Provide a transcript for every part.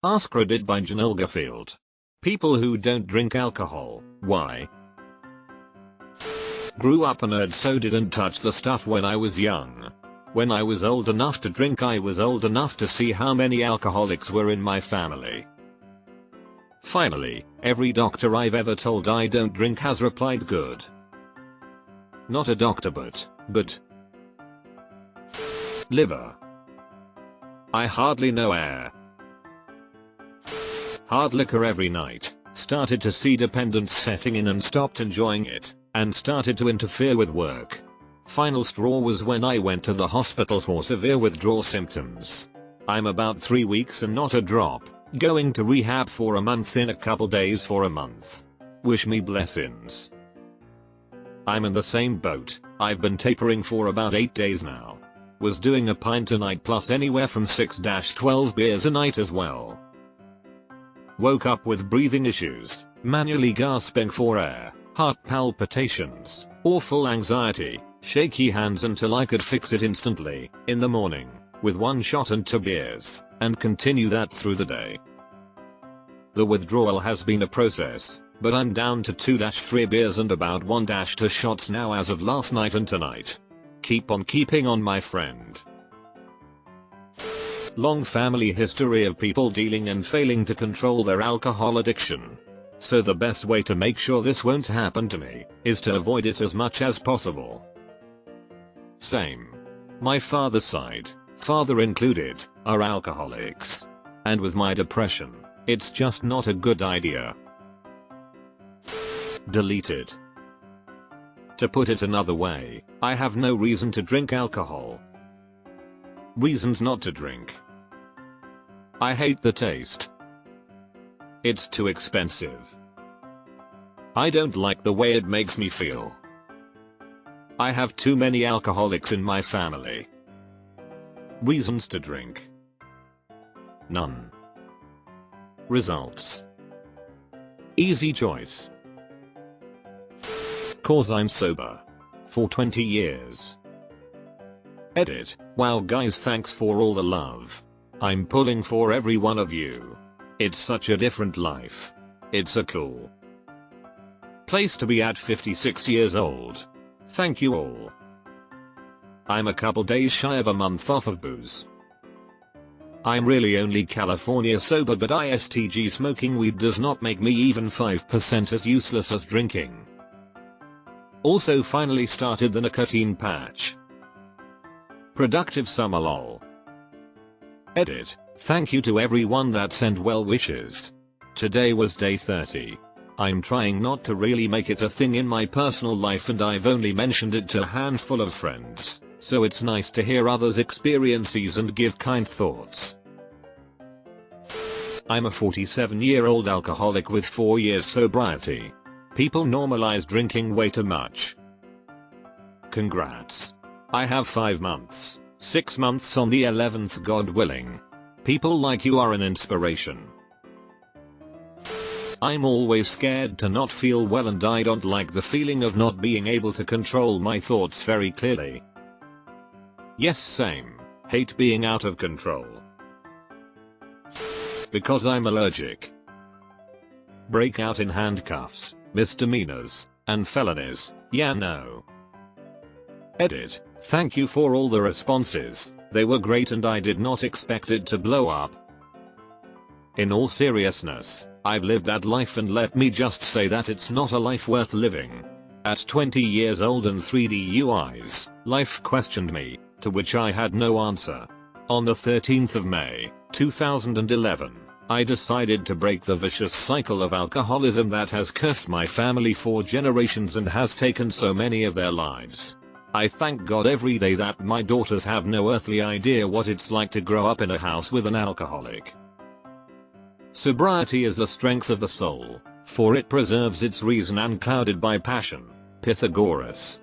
AskReddit by Janelle Garfield. People who don't drink alcohol, why? Grew up a nerd, so didn't touch the stuff when I was young. When I was old enough to drink, I was old enough to see how many alcoholics were in my family. Finally, every doctor I've ever told I don't drink has replied good. Not a doctor but liver. I hardly know air. Hard liquor every night, started to see dependence setting in and stopped enjoying it, and started to interfere with work. Final straw was when I went to the hospital for severe withdrawal symptoms. I'm about 3 weeks and not a drop, going to rehab for a month in a couple days for a month. Wish me blessings. I'm in the same boat, I've been tapering for about 8 days now. Was doing a pint a night plus anywhere from 6-12 beers a night as well. Woke up with breathing issues, manually gasping for air, heart palpitations, awful anxiety, shaky hands until I could fix it instantly, in the morning, with 1 shot and 2 beers, and continue that through the day. The withdrawal has been a process, but I'm down to 2-3 beers and about 1-2 shots now as of last night and tonight. Keep on keeping on, my friend. Long family history of people dealing and failing to control their alcohol addiction. So the best way to make sure this won't happen to me is to avoid it as much as possible. Same. My father's side, father included, are alcoholics. And with my depression, it's just not a good idea. Deleted. To put it another way, I have no reason to drink alcohol. Reasons not to drink. I hate the taste. It's too expensive. I don't like the way it makes me feel. I have too many alcoholics in my family. Reasons to drink. None. Results. Easy choice. Cause I'm sober. For 20 years. Edit. Wow guys, thanks for all the love. I'm pulling for every one of you. It's such a different life. It's a cool place to be at 56 years old. Thank you all. I'm a couple days shy of a month off of booze. I'm really only California sober, but ISTG smoking weed does not make me even 5% as useless as drinking. Also finally started the nicotine patch. Productive summer lol. Edit. Thank you to everyone that sent well wishes. Today was day 30. I'm trying not to really make it a thing in my personal life, and I've only mentioned it to a handful of friends, so it's nice to hear others' experiences and give kind thoughts. I'm a 47-year-old alcoholic with 4 years sobriety. People normalize drinking way too much. Congrats. I have 5 months, 6 months on the 11th, God willing. People like you are an inspiration. I'm always scared to not feel well, and I don't like the feeling of not being able to control my thoughts very clearly. Yes, same. Hate being out of control. Because I'm allergic. Break out in handcuffs, misdemeanors, and felonies, yeah no. Edit. Thank you for all the responses, they were great and I did not expect it to blow up. In all seriousness, I've lived that life, and let me just say that it's not a life worth living. At 20 years old and 3 DUIs, life questioned me, to which I had no answer. On the 13th of May, 2011, I decided to break the vicious cycle of alcoholism that has cursed my family for generations and has taken so many of their lives. I thank God every day that my daughters have no earthly idea what it's like to grow up in a house with an alcoholic. Sobriety is the strength of the soul, for it preserves its reason unclouded by passion. Pythagoras.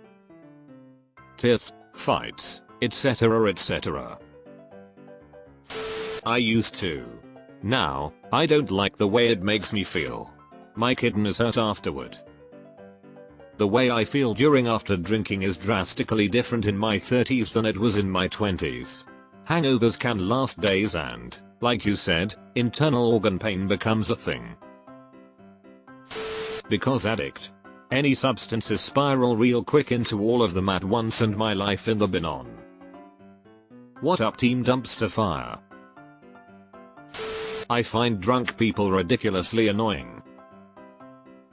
Tears, fights, etc. etc. I used to. Now, I don't like the way it makes me feel. My kidney is hurt afterward. The way I feel during after drinking is drastically different in my 30s than it was in my 20s. Hangovers can last days and Like you said, internal organ pain becomes a thing. Because addict. Any substances spiral real quick into all of them at once and my life in the bin on. What up team dumpster fire? I find drunk people ridiculously annoying.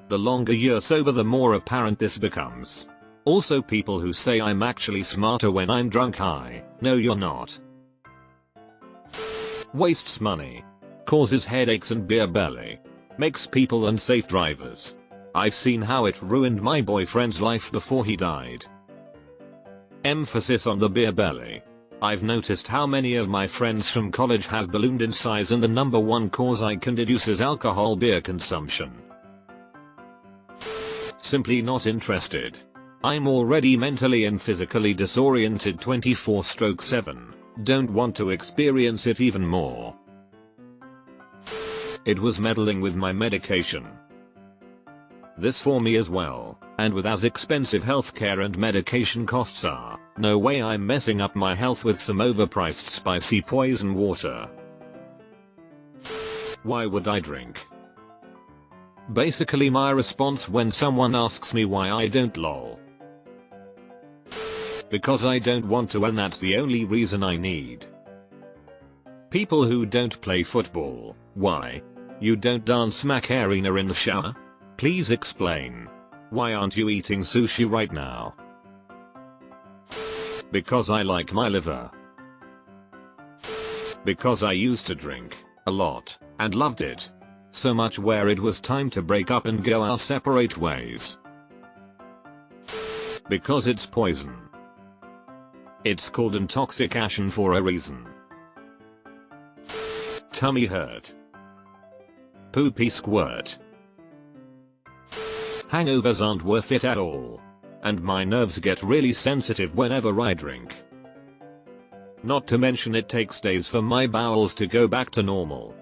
The longer you're sober the more apparent this becomes. Also people who say I'm actually smarter when I'm drunk high. No you're not. Wastes money. Causes headaches and beer belly. Makes people unsafe drivers. I've seen how it ruined my boyfriend's life before he died. Emphasis on the beer belly. I've noticed how many of my friends from college have ballooned in size and the number one cause I can deduce is alcohol beer consumption. Simply not interested. I'm already mentally and physically disoriented 24/7. Don't want to experience it even more. It was meddling with my medication. This for me as well, and with as expensive healthcare and medication costs are, no way I'm messing up my health with some overpriced spicy poison water. Why would I drink? Basically my response when someone asks me why I don't lol. Because I don't want to and that's the only reason I need. People who don't play football, why? You don't dance Macarena in the shower? Please explain. Why aren't you eating sushi right now? Because I like my liver. Because I used to drink a lot and loved it. So much where it was time to break up and go our separate ways. Because it's poison. It's called intoxication for a reason. Tummy hurt. Poopy squirt. Hangovers aren't worth it at all. And my nerves get really sensitive whenever I drink. Not to mention it takes days for my bowels to go back to normal.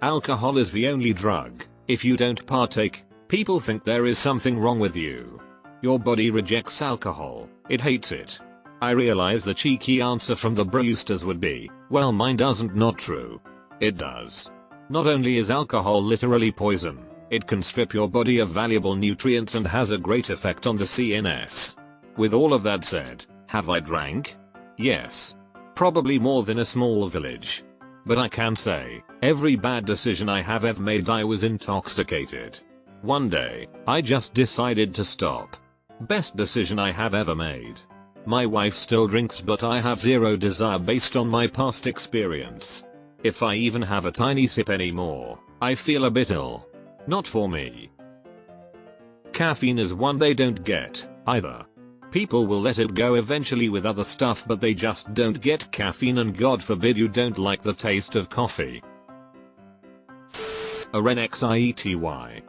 Alcohol is the only drug. If you don't partake, people think there is something wrong with you. Your body rejects alcohol. It hates it. I realize the cheeky answer from the brewsters would be, well mine doesn't. Not true. It does. Not only is alcohol literally poison, it can strip your body of valuable nutrients and has a great effect on the CNS. With all of that said, have I drank? Yes. Probably more than a small village. But I can say, every bad decision I have ever made I was intoxicated. One day, I just decided to stop. Best decision I have ever made. My wife still drinks but I have zero desire based on my past experience. If I even have a tiny sip anymore, I feel a bit ill. Not for me. Caffeine is one they don't get, either. People will let it go eventually with other stuff but they just don't get caffeine and God forbid you don't like the taste of coffee. unexplored.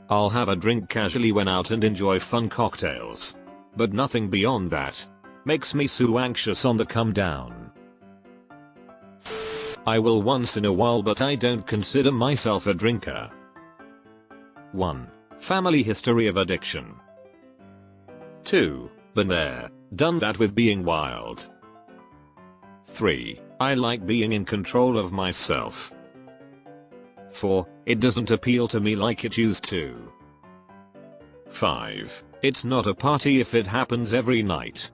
I'll have a drink casually when out and enjoy fun cocktails. But nothing beyond that. Makes me so anxious on the come down. I will once in a while but I don't consider myself a drinker. 1. Family history of addiction. 2. Been there, done that with being wild. 3. I like being in control of myself. 4. It doesn't appeal to me like it used to. 5. It's not a party if it happens every night.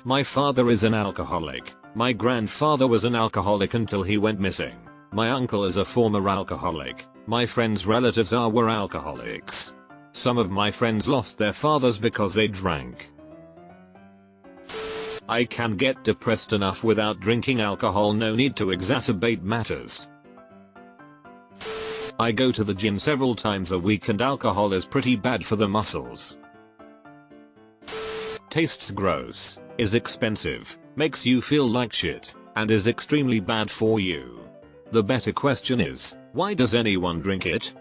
My father is an alcoholic. My grandfather was an alcoholic until he went missing. My uncle is a former alcoholic. My friends' relatives were alcoholics. Some of my friends lost their fathers because they drank. I can get depressed enough without drinking alcohol, no need to exacerbate matters. I go to the gym several times a week and alcohol is pretty bad for the muscles. Tastes gross, is expensive, makes you feel like shit, and is extremely bad for you. The better question is, why does anyone drink it?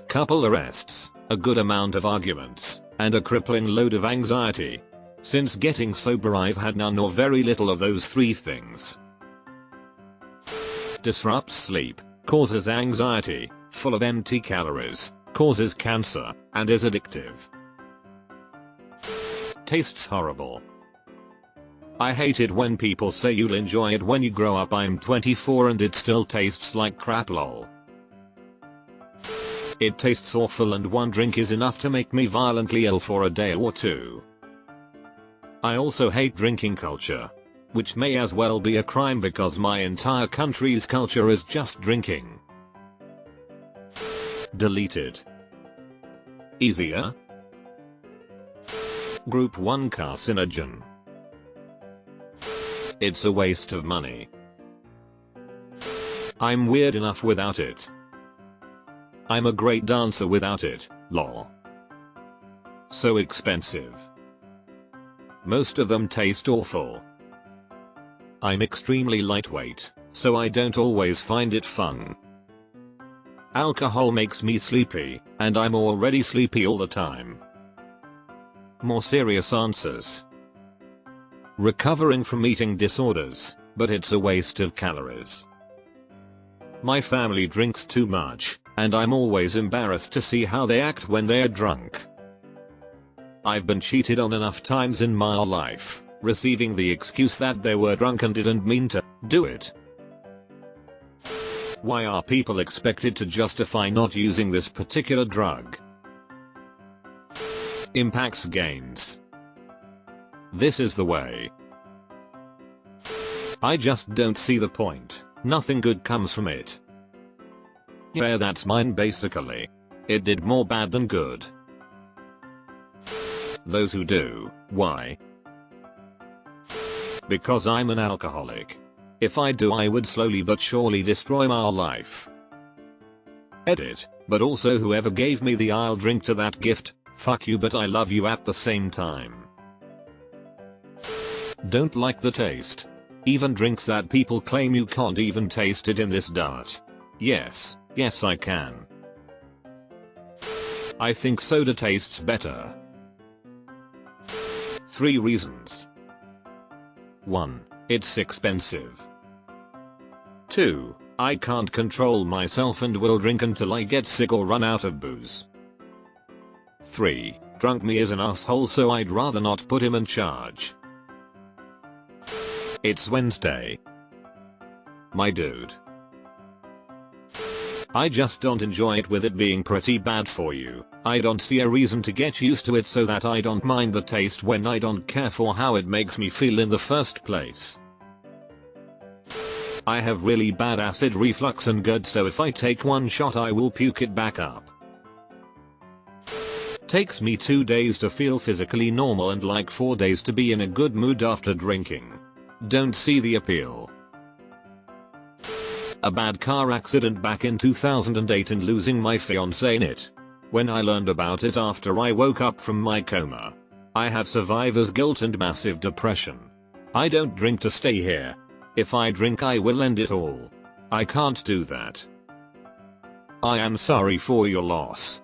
Couple arrests, a good amount of arguments, and a crippling load of anxiety. Since getting sober I've had none or very little of those three things. Disrupts sleep, causes anxiety, full of empty calories, causes cancer, and is addictive. Tastes horrible. I hate it when people say you'll enjoy it when you grow up. I'm 24 and it still tastes like crap, lol. It tastes awful and one drink is enough to make me violently ill for a day or two. I also hate drinking culture, which may as well be a crime because my entire country's culture is just drinking. Deleted. Easier. Group 1 carcinogen. It's a waste of money. I'm weird enough without it. I'm a great dancer without it, lol. So expensive. Most of them taste awful. I'm extremely lightweight, so I don't always find it fun. Alcohol makes me sleepy, and I'm already sleepy all the time. More serious answers. Recovering from eating disorders, but it's a waste of calories. My family drinks too much, and I'm always embarrassed to see how they act when they are drunk. I've been cheated on enough times in my life, receiving the excuse that they were drunk and didn't mean to do it. Why are people expected to justify not using this particular drug? Impacts gains. This is the way. I just don't see the point. Nothing good comes from it. Yeah, that's mine basically. It did more bad than good. Those who do, why? Because I'm an alcoholic. If I do, I would slowly but surely destroy my life. Edit, but also whoever gave me the "I'll drink to that" gift, fuck you, but I love you at the same time. Don't like the taste. Even drinks that people claim you can't even taste it in this diet. Yes I can. I think soda tastes better. 3 reasons. 1. It's expensive. 2. I can't control myself and will drink until I get sick or run out of booze. 3. Drunk me is an asshole, so I'd rather not put him in charge. It's Wednesday. My dude. I just don't enjoy it, with it being pretty bad for you. I don't see a reason to get used to it so that I don't mind the taste when I don't care for how it makes me feel in the first place. I have really bad acid reflux and GERD, so if I take one shot I will puke it back up. Takes me 2 days to feel physically normal and like 4 days to be in a good mood after drinking. Don't see the appeal. A bad car accident back in 2008 and losing my fiancé in it. When I learned about it after I woke up from my coma. I have survivor's guilt and massive depression. I don't drink to stay here. If I drink I will end it all. I can't do that. I am sorry for your loss.